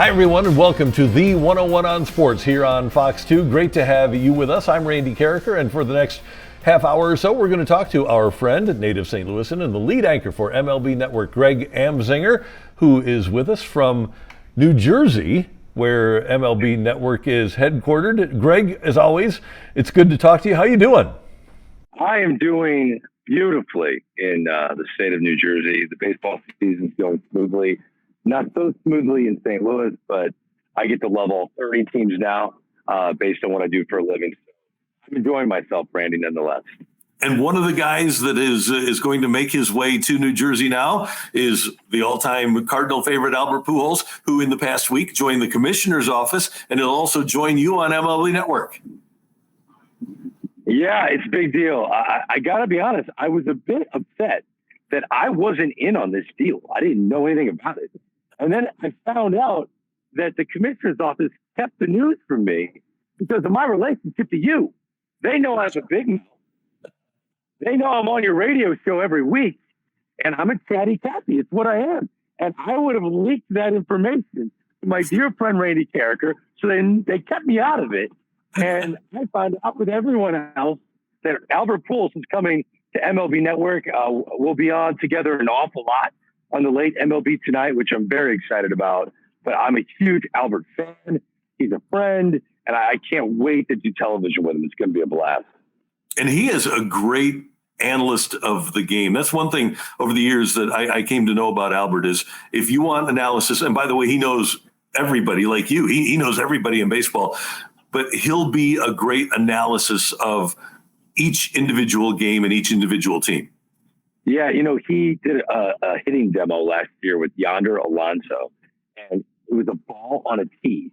Hi, everyone, and welcome to the 101 on Sports here on Fox 2. Great to have you with us. I'm Randy Karraker, and for the next half hour or so, we're going to talk to our friend, native St. Louisan, and the lead anchor for MLB Network, Greg Amsinger, who is with us from New Jersey, where MLB Network is headquartered. Greg, as always, it's good to talk to you. How you doing? I am doing beautifully in the state of New Jersey. The baseball season's going smoothly. Not so smoothly in St. Louis, but I get to love all 30 teams now based on what I do for a living. So I'm enjoying myself, Randy, nonetheless. And one of the guys that is going to make his way to New Jersey now is the all-time Cardinal favorite, Albert Pujols, who in the past week joined the commissioner's office, and he'll also join you on MLB Network. Yeah, it's a big deal. I got to be honest, I was a bit upset that I wasn't in on this deal. I didn't know anything about it. And then I found out that the commissioner's office kept the news from me because of my relationship to you. They know I have a big mouth. They know I'm on your radio show every week, and I'm a chatty Cathy. It's what I am. And I would have leaked that information to my dear friend Randy Karraker, so they kept me out of it. And I found out with everyone else that Albert Pujols is coming to MLB Network. We'll be on together an awful lot on the late MLB Tonight, which I'm very excited about. But I'm a huge Albert fan. He's a friend, and I can't wait to do television with him. It's going to be a blast. And he is a great analyst of the game. That's one thing over the years that I came to know about Albert is if you want analysis, and by the way, he knows everybody like you. He knows everybody in baseball, but he'll be a great analysis of each individual game and each individual team. Yeah, he did a hitting demo last year with Yonder Alonso, and it was a ball on a tee,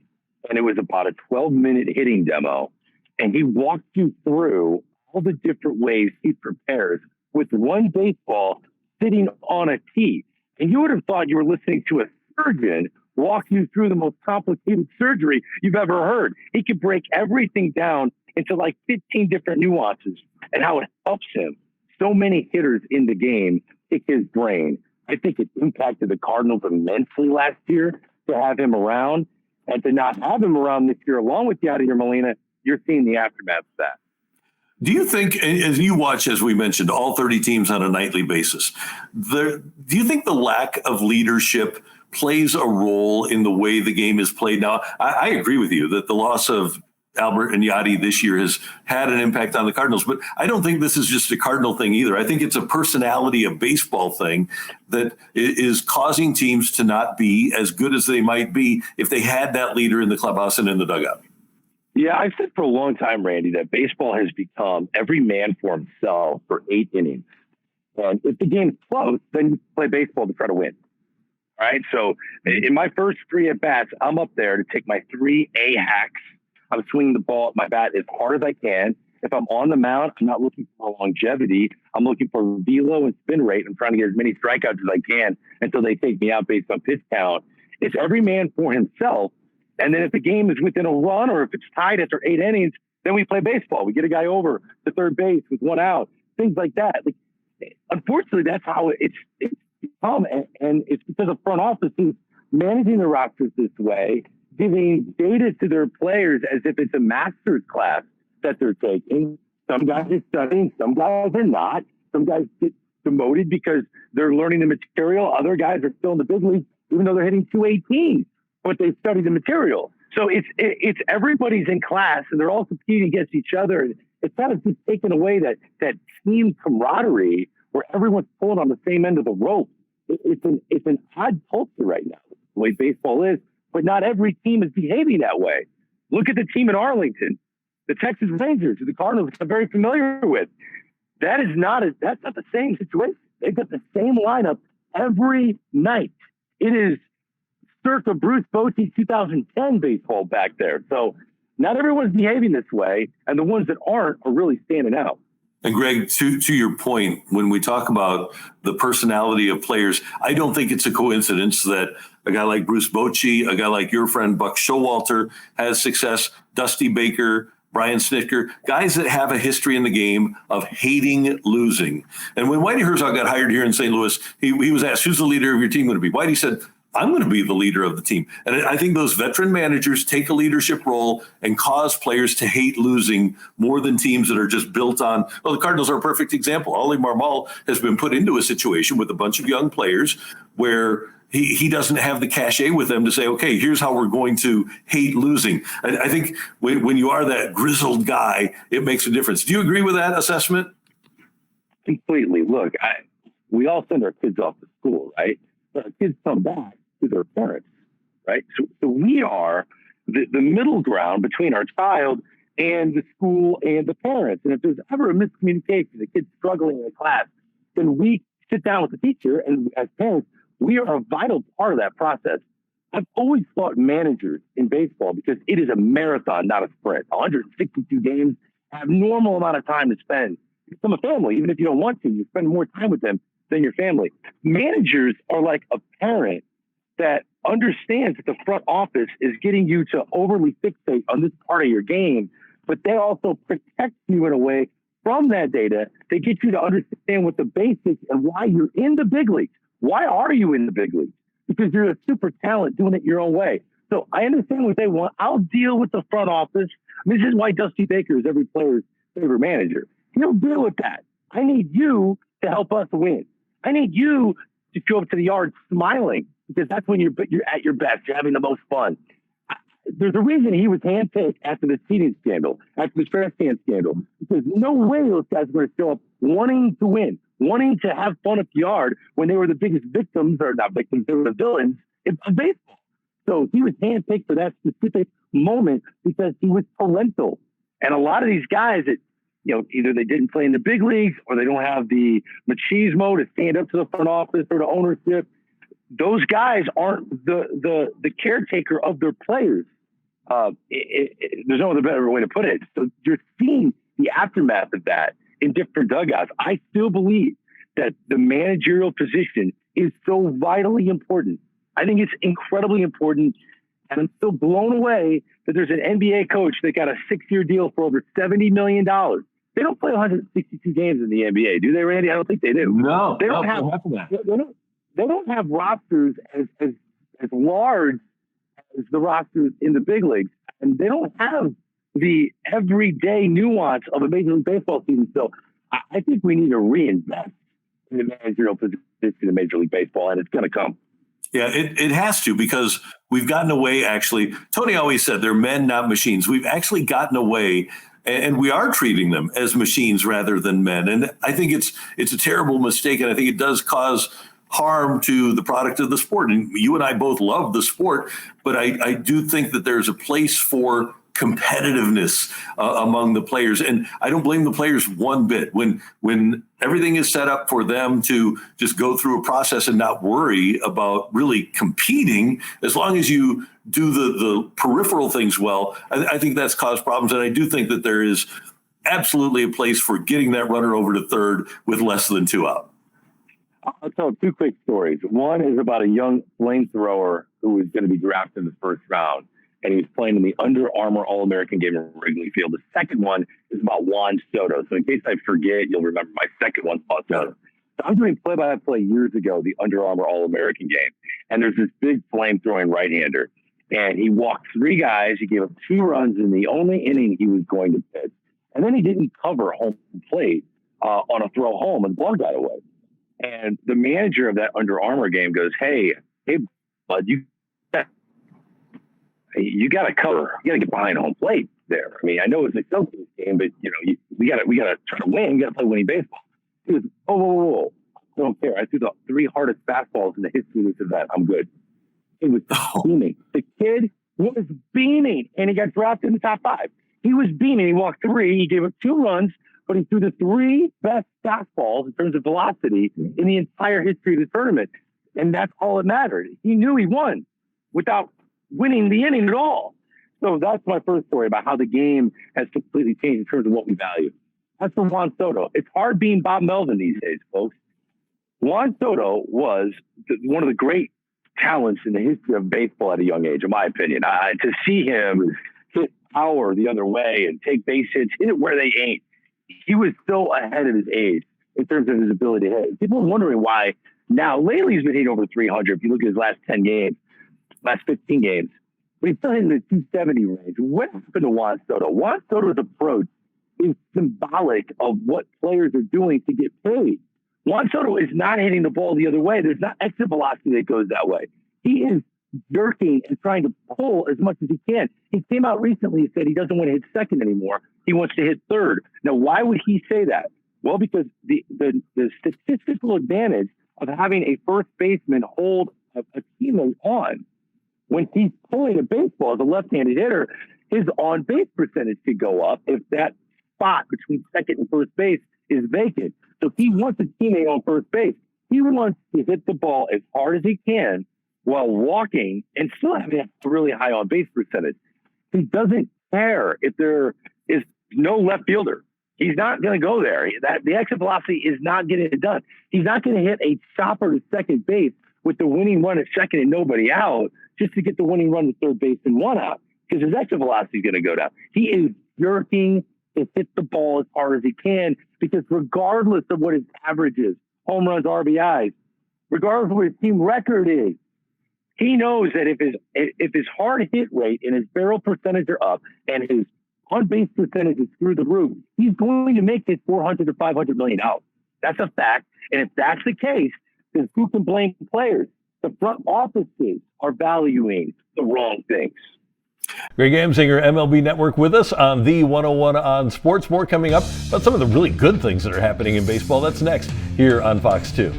and it was about a 12-minute hitting demo, and he walked you through all the different ways he prepares with one baseball sitting on a tee. And you would have thought you were listening to a surgeon walk you through the most complicated surgery you've ever heard. He could break everything down into like 15 different nuances and how it helps him. So many hitters in the game pick his brain. I think it impacted the Cardinals immensely last year to have him around, and to not have him around this year, along with Yadier Molina, you're seeing the aftermath of that. Do you think, as you watch, as we mentioned, all 30 teams on a nightly basis, do you think the lack of leadership plays a role in the way the game is played now? I agree with you that the loss of Albert and Yadi this year has had an impact on the Cardinals, but I don't think this is just a Cardinal thing either. I think it's a personality of baseball thing that is causing teams to not be as good as they might be if they had that leader in the clubhouse and in the dugout. Yeah, I've said for a long time, Randy, that baseball has become every man for himself for 8 innings. And if the game's close, then you play baseball to try to win. All right. So in my first 3 at-bats, I'm up there to take my 3 A-hacks. I'm swinging the ball at my bat as hard as I can. If I'm on the mound, I'm not looking for longevity. I'm looking for velo and spin rate. I'm trying to get as many strikeouts as I can until they take me out based on pitch count. It's every man for himself. And then if the game is within a run or if it's tied after 8 innings, then we play baseball. We get a guy over to third base with 1 out, things like that. Unfortunately, that's how it's become. And it's because of front offices managing the rosters this way, giving data to their players as if it's a master's class that they're taking. Some guys are studying, some guys are not. Some guys get demoted because they're learning the material. Other guys are still in the big league, even though they're hitting 218, but they study the material. So it's everybody's in class and they're all competing against each other. It's kind of just taken away that team camaraderie where everyone's pulling on the same end of the rope. It's an odd culture right now, the way baseball is. But not every team is behaving that way. Look at the team in Arlington, the Texas Rangers, who the Cardinals are very familiar with. That's not the same situation. They've got the same lineup every night. It is circa Bruce Bochy 2010 baseball back there. So not everyone's behaving this way, and the ones that aren't are really standing out. And Greg, to your point, when we talk about the personality of players, I don't think it's a coincidence that a guy like Bruce Bochy, a guy like your friend Buck Showalter has success, Dusty Baker, Brian Snitker, guys that have a history in the game of hating losing. And when Whitey Herzog got hired here in St. Louis, he was asked, who's the leader of your team going to be? Whitey said, I'm going to be the leader of the team. And I think those veteran managers take a leadership role and cause players to hate losing more than teams that are just built on, well, the Cardinals are a perfect example. Oli Marmol has been put into a situation with a bunch of young players where he doesn't have the cachet with them to say, okay, here's how we're going to hate losing. I think when you are that grizzled guy, it makes a difference. Do you agree with that assessment? Completely. Look, we all send our kids off to school, right? But our kids come back to their parents, right? So we are the middle ground between our child and the school and the parents. And if there's ever a miscommunication, the kid's struggling in a class, then we sit down with the teacher, and as parents, we are a vital part of that process. I've always thought managers in baseball, because it is a marathon, not a sprint. 162 games, have normal amount of time to spend. Become a family, even if you don't want to, you spend more time with them than your family. Managers are like a parent that understands that the front office is getting you to overly fixate on this part of your game, but they also protect you in a way from that data. They get you to understand what the basics and why you're in the big leagues. Why are you in the big leagues? Because you're a super talent doing it your own way. So I understand what they want. I'll deal with the front office. This is why Dusty Baker is every player's favorite manager. He'll deal with that. I need you to help us win. I need you to show up to the yard smiling, because that's when you're at your best. You're having the most fun. There's a reason he was handpicked after the cheating scandal, after the trash can scandal, because no way those guys were going to show up wanting to win, wanting to have fun at the yard when they were the biggest victims, or not victims, they were the villains of baseball. So he was handpicked for that specific moment because he was parental. And a lot of these guys that, either they didn't play in the big leagues or they don't have the machismo to stand up to the front office or the ownership. Those guys aren't the caretaker of their players. There's no other better way to put it. So you're seeing the aftermath of that in different dugouts. I still believe that the managerial position is so vitally important. I think it's incredibly important. And I'm still blown away that there's an NBA coach that got a 6-year deal for over $70 million. They don't play 162 games in the NBA, do they, Randy? I don't think they do. No, they don't have that. They don't have rosters as large as the rosters in the big leagues, and they don't have the everyday nuance of a Major League Baseball season. So I think we need to reinvest in the managerial position in Major League Baseball, and it's going to come. Yeah, it has to, because we've gotten away, actually. Tony always said they're men, not machines. We've actually gotten away, and we are treating them as machines rather than men. And I think it's a terrible mistake, and I think it does cause harm to the product of the sport. And you and I both love the sport, but I do think that there's a place for competitiveness among the players. And I don't blame the players one bit. When everything is set up for them to just go through a process and not worry about really competing, as long as you do the peripheral things well, I think that's caused problems. And I do think that there is absolutely a place for getting that runner over to third with less than 2 out. I'll tell 2 quick stories. One is about a young flamethrower who was going to be drafted in the first round, and he was playing in the Under Armour All-American game in Wrigley Field. The second one is about Juan Soto. So in case I forget, you'll remember my second one about Soto. So I'm doing play-by-play years ago, the Under Armour All-American game, and there's this big flame-throwing right-hander, and he walked 3 guys. He gave up 2 runs in the only inning he was going to pitch, and then he didn't cover home plate on a throw home, and the ball got away. And the manager of that Under Armour game goes, hey, bud, you got to cover. You got to get behind home plate there. I mean, I know it's a Celtics game, but we got to try to win. We got to play winning baseball. He goes, whoa. I don't care. I threw the 3 hardest fastballs in the history of this event. I'm good. He was beaming. The kid was beaming, and he got drafted in the top 5. He was beaming. He walked 3. He gave up 2 runs, but he threw the 3 best fastballs in terms of velocity in the entire history of the tournament. And that's all that mattered. He knew he won without winning the inning at all. So that's my first story about how the game has completely changed in terms of what we value. That's for Juan Soto. It's hard being Bob Melvin these days, folks. Juan Soto was one of the great talents in the history of baseball at a young age, in my opinion. To see him hit power the other way and take base hits, hit it where they ain't. He was so ahead of his age in terms of his ability to hit. People are wondering why Now, lately he's been hitting over 300. If you look at his last 10 games, last 15 games, but he's still hitting the 270 range. What happened to Juan Soto? Juan Soto's approach is symbolic of what players are doing to get paid. Juan Soto is not hitting the ball the other way. There's not exit velocity that goes that way. He is jerking and trying to pull as much as he can. He came out recently and said he doesn't want to hit second anymore. He wants to hit third. Now, why would he say that? Well, because the statistical advantage of having a first baseman hold a teammate on when he's pulling a baseball as a left-handed hitter, his on-base percentage could go up if that spot between second and first base is vacant. So he wants a teammate on first base. He wants to hit the ball as hard as he can while walking and still having a really high on-base percentage. He doesn't care if there is no left fielder. He's not going to go there. The exit velocity is not getting it done. He's not going to hit a chopper to second base with the winning run at second and nobody out just to get the winning run to third base and one out, because his exit velocity is going to go down. He is jerking to hit the ball as hard as he can, because regardless of what his average is, home runs, RBIs, regardless of what his team record is, he knows that if his hard hit rate and his barrel percentage are up and his on-base percentage is through the roof, he's going to make this $400 to $500 million out. That's a fact. And if that's the case, then who can blame players? The front offices are valuing the wrong things. Greg Amsinger, MLB Network, with us on the 101 on Sports. More coming up about some of the really good things that are happening in baseball. That's next here on Fox 2.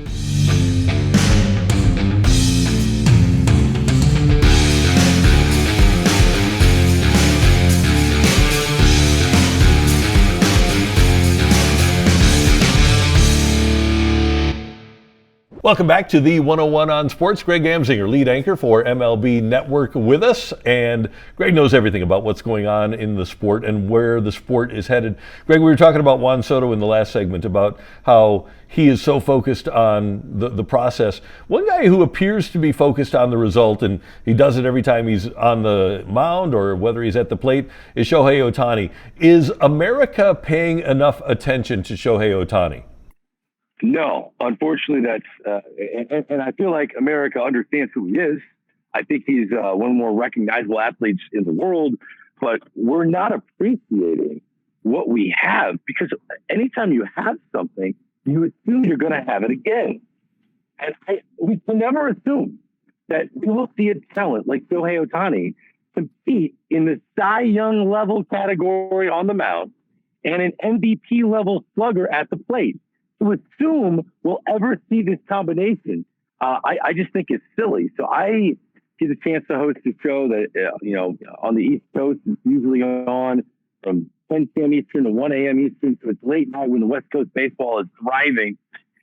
Welcome back to the 101 on Sports. Greg Amsinger, lead anchor for MLB Network, with us. And Greg knows everything about what's going on in the sport and where the sport is headed. Greg, we were talking about Juan Soto in the last segment about how he is so focused on the process. One guy who appears to be focused on the result, and he does it every time he's on the mound or whether he's at the plate, is Shohei Ohtani. Is America paying enough attention to Shohei Ohtani? No, unfortunately, that's and I feel like America understands who he is. I think he's one of the more recognizable athletes in the world, but we're not appreciating what we have, because anytime you have something, you assume you're going to have it again. And we can never assume that we will see a talent like Shohei Ohtani compete in the Cy Young level category on the mound and an MVP level slugger at the plate. To assume we'll ever see this combination, I just think it's silly. So I get a chance to host a show that, on the East Coast, it's usually on from 10 p.m. Eastern to 1 a.m. Eastern. So it's late night when the West Coast baseball is thriving.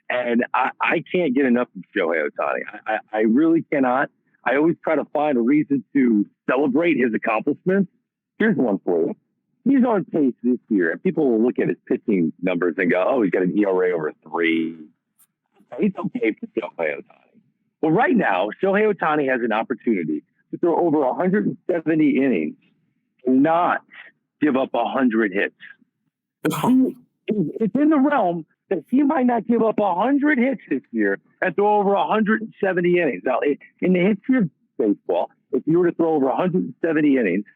And I can't get enough of Shohei Ohtani. I really cannot. I always try to find a reason to celebrate his accomplishments. Here's one for you. He's on pace this year, and people will look at his pitching numbers and go, oh, he's got an ERA over 3. He's okay for Shohei Ohtani. Well, right now, Shohei Ohtani has an opportunity to throw over 170 innings and not give up 100 hits. It's in the realm that he might not give up 100 hits this year and throw over 170 innings. Now, in the history of baseball, if you were to throw over 170 innings,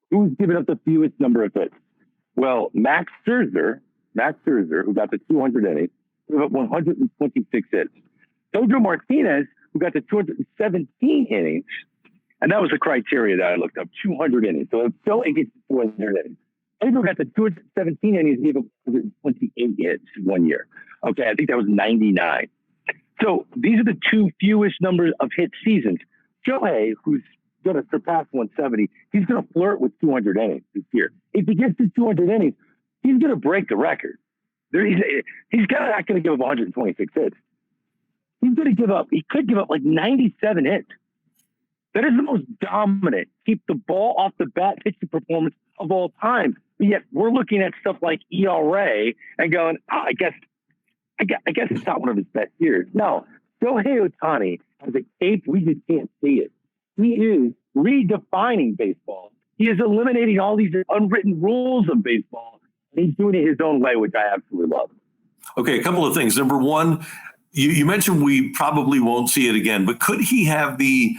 who's given up the fewest number of hits? Well, Max Scherzer, who got the 200 innings, gave up 126 hits. Pedro Martinez, who got the 217 innings, and that was the criteria that I looked up, 200 innings. So if Shohei gets 200 innings, Pedro got the 217 innings, gave up 128 hits 1 year. Okay, I think that was 99. So these are the two fewest numbers of hit seasons. Shohei, who's going to surpass 170, he's going to flirt with 200 innings this year. If he gets to 200 innings, he's going to break the record. He's not going to give up 126 hits. He could give up like 97 hits. That is the most dominant, keep the ball off the bat pitching performance of all time. But yet we're looking at stuff like ERA and going, I guess it's not one of his best years. No, Shohei Ohtani has a cape, we just can't see it. He is redefining baseball. He is eliminating all these unwritten rules of baseball. And he's doing it his own way, which I absolutely love. Okay, a couple of things. Number one, You mentioned we probably won't see it again, but could he have the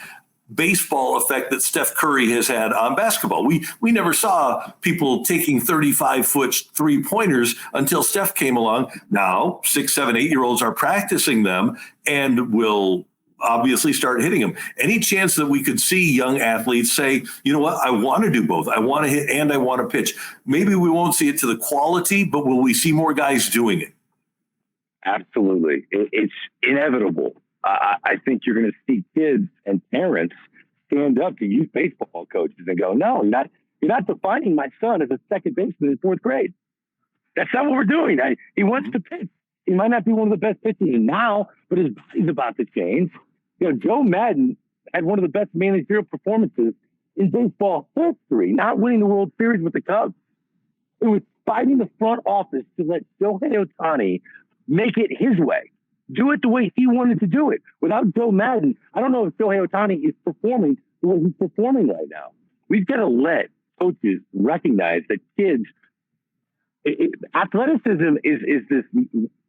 baseball effect that Steph Curry has had on basketball? We never saw people taking 35-foot three-pointers until Steph came along. Now 6, 7, 8-year-olds are practicing them and will obviously start hitting them. Any chance that we could see young athletes say, you know what, I want to do both. I want to hit and I want to pitch. Maybe we won't see it to the quality, but will we see more guys doing it? Absolutely. It's inevitable. I think you're going to see kids and parents stand up to youth baseball coaches and go, no, you're not defining my son as a second baseman in fourth grade. That's not what we're doing. He wants to pitch. He might not be one of the best pitchers now, but his body's about to change. Joe Madden had one of the best managerial performances in baseball history, not winning the World Series with the Cubs. It was fighting the front office to let Shohei Ohtani make it his way. Do it the way he wanted to do it. Without Joe Madden, I don't know if Shohei Ohtani is performing the way he's performing right now. We've got to let coaches recognize that kids, athleticism is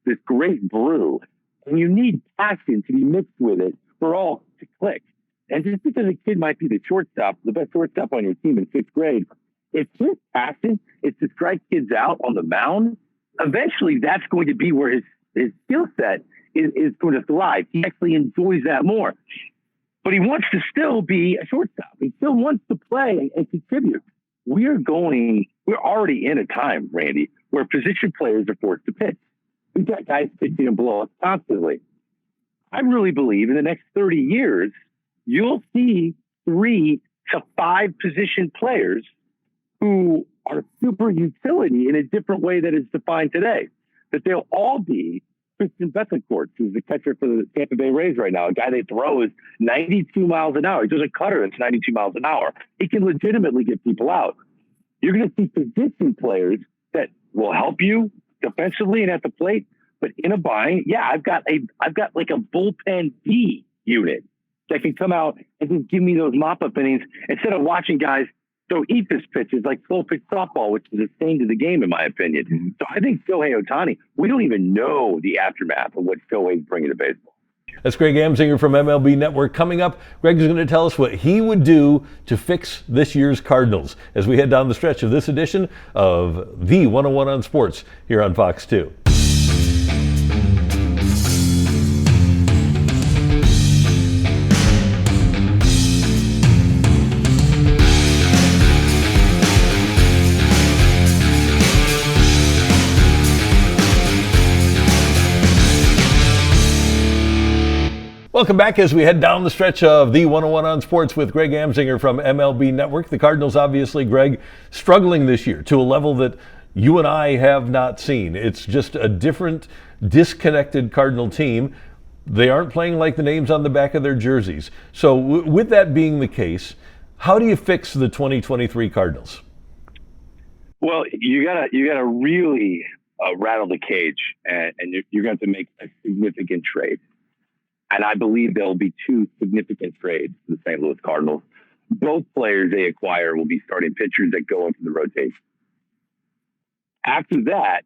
this great brew, and you need passion to be mixed with it for all to click. And just because a kid might be the best shortstop on your team in 6th grade, if his passion is to strike kids out on the mound, eventually that's going to be where his skill set is going to thrive. He actually enjoys that more. But he wants to still be a shortstop. He still wants to play and contribute. We're already in a time, Randy, where position players are forced to pitch. We've got guys pitching and blow ups constantly. I really believe in the next 30 years, you'll see 3 to 5 position players who are super utility in a different way that is defined today. That they'll all be Christian Betancourt, who's the catcher for the Tampa Bay Rays right now, a guy that throws 92 miles an hour. He does a cutter that's 92 miles an hour. He can legitimately get people out. You're going to see position players that will help you defensively and at the plate, but in a bind, I've got like a bullpen B unit that can come out and just give me those mop-up innings instead of watching guys throw eephus pitches like slow pitch softball, which is a stain to the game, in my opinion. Mm-hmm. So I think Shohei Ohtani, we don't even know the aftermath of what Shohei's bringing to baseball. That's Greg Amsinger from MLB Network. Coming up, Greg is going to tell us what he would do to fix this year's Cardinals as we head down the stretch of this edition of the 101 on Sports here on Fox 2. Welcome back as we head down the stretch of the 101 on Sports with Greg Amsinger from MLB Network. The Cardinals, obviously, Greg, struggling this year to a level that you and I have not seen. It's just a different, disconnected Cardinal team. They aren't playing like the names on the back of their jerseys. So with that being the case, how do you fix the 2023 Cardinals? Well, you gotta really rattle the cage, and you're going to make a significant trade. And I believe there'll be 2 significant trades for the St. Louis Cardinals. Both players they acquire will be starting pitchers that go into the rotation. After that,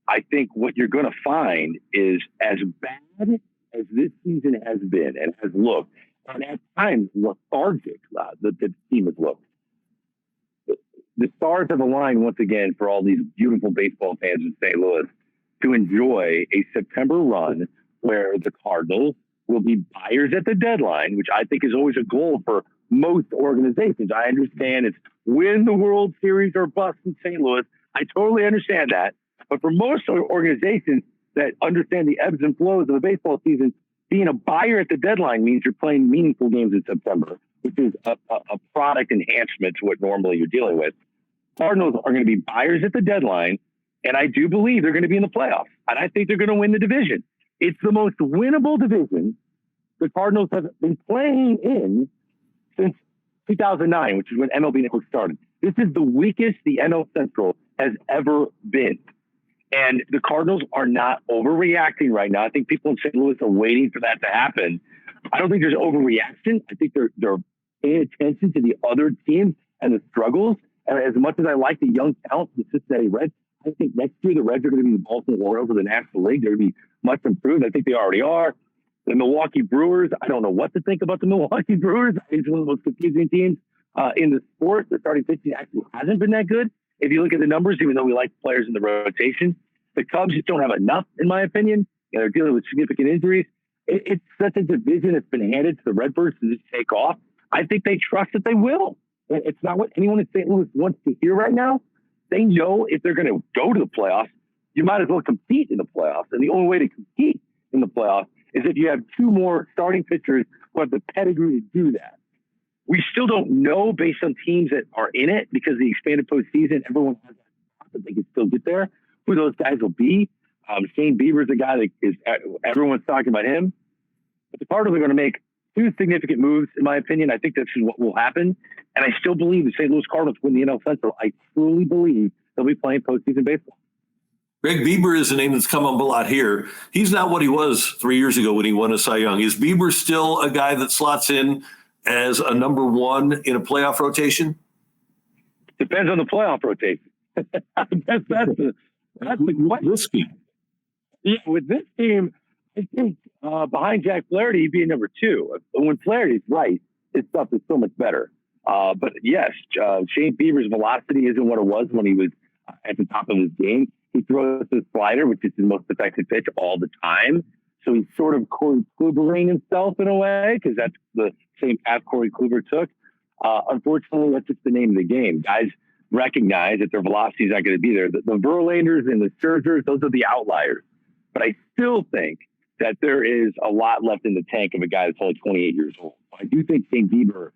I think what you're going to find is, as bad as this season has been and has looked, and at times lethargic the team has looked, the stars have aligned once again for all these beautiful baseball fans in St. Louis to enjoy a September run where the Cardinals will be buyers at the deadline, which I think is always a goal for most organizations. I understand it's win the World Series or bust in St. Louis. I totally understand that. But for most organizations that understand the ebbs and flows of the baseball season, being a buyer at the deadline means you're playing meaningful games in September, which is a product enhancement to what normally you're dealing with. Cardinals are going to be buyers at the deadline, and I do believe they're going to be in the playoffs. And I think they're going to win the division. It's the most winnable division the Cardinals have been playing in since 2009, which is when MLB Network started. This is the weakest the NL Central has ever been. And the Cardinals are not overreacting right now. I think people in St. Louis are waiting for that to happen. I don't think there's overreaction. I think they're paying attention to the other teams and the struggles. And as much as I like the young talent, the Cincinnati Reds, I think next year the Reds are going to be the Baltimore Orioles of the National League. They're going to be much improved. I think they already are. The Milwaukee Brewers, I don't know what to think about the Milwaukee Brewers. It's one of the most confusing teams in the sport. The starting pitching actually hasn't been that good. If you look at the numbers, even though we like players in the rotation, the Cubs just don't have enough, in my opinion. They're dealing with significant injuries. It's such a division that's been handed to the Redbirds to just take off. I think they trust that they will. It's not what anyone in St. Louis wants to hear right now. They know if they're going to go to the playoffs, you might as well compete in the playoffs. And the only way to compete in the playoffs is if you have two more starting pitchers who have the pedigree to do that. We still don't know based on teams that are in it because the expanded postseason, everyone has that they can still get there, who those guys will be. Shane Bieber's a guy that is, everyone's talking about him. But the Cardinals are going to make two significant moves, in my opinion. I think that's what will happen. And I still believe the St. Louis Cardinals win the NL Central. I truly believe they'll be playing postseason baseball. Greg Bieber is a name that's come up a lot here. He's not what he was 3 years ago when he won a Cy Young. Is Bieber still a guy that slots in as a number one in a playoff rotation? Depends on the playoff rotation. I guess that's the question. Risky. Yeah, with this team, I think behind Jack Flaherty, he'd be a number two. When Flaherty's right, his stuff is so much better. But yes, Shane Bieber's velocity isn't what it was when he was at the top of his game. He throws his slider, which is his most effective pitch all the time. So he's sort of Corey Klubering himself in a way, because that's the same path Corey Kluber took. Unfortunately, that's just the name of the game. Guys recognize that their velocity is not going to be there. The Verlanders and the Scherzers, those are the outliers. But I still think that there is a lot left in the tank of a guy that's only 28 years old. I do think Shane Bieber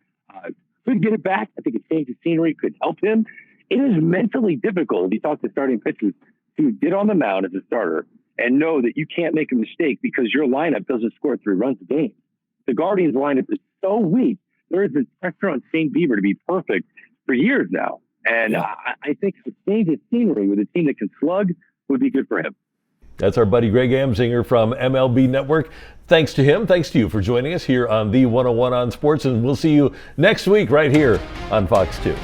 could get it back. I think a change of scenery could help him. It is mentally difficult, if you talk to starting pitchers, to get on the mound as a starter and know that you can't make a mistake because your lineup doesn't score 3 runs a game. The Guardians lineup is so weak. There is this pressure on Shane Bieber to be perfect for years now. And I think a change of scenery with a team that can slug would be good for him. That's our buddy Greg Amsinger from MLB Network. Thanks to him. Thanks to you for joining us here on the 101 on Sports. And we'll see you next week right here on Fox 2.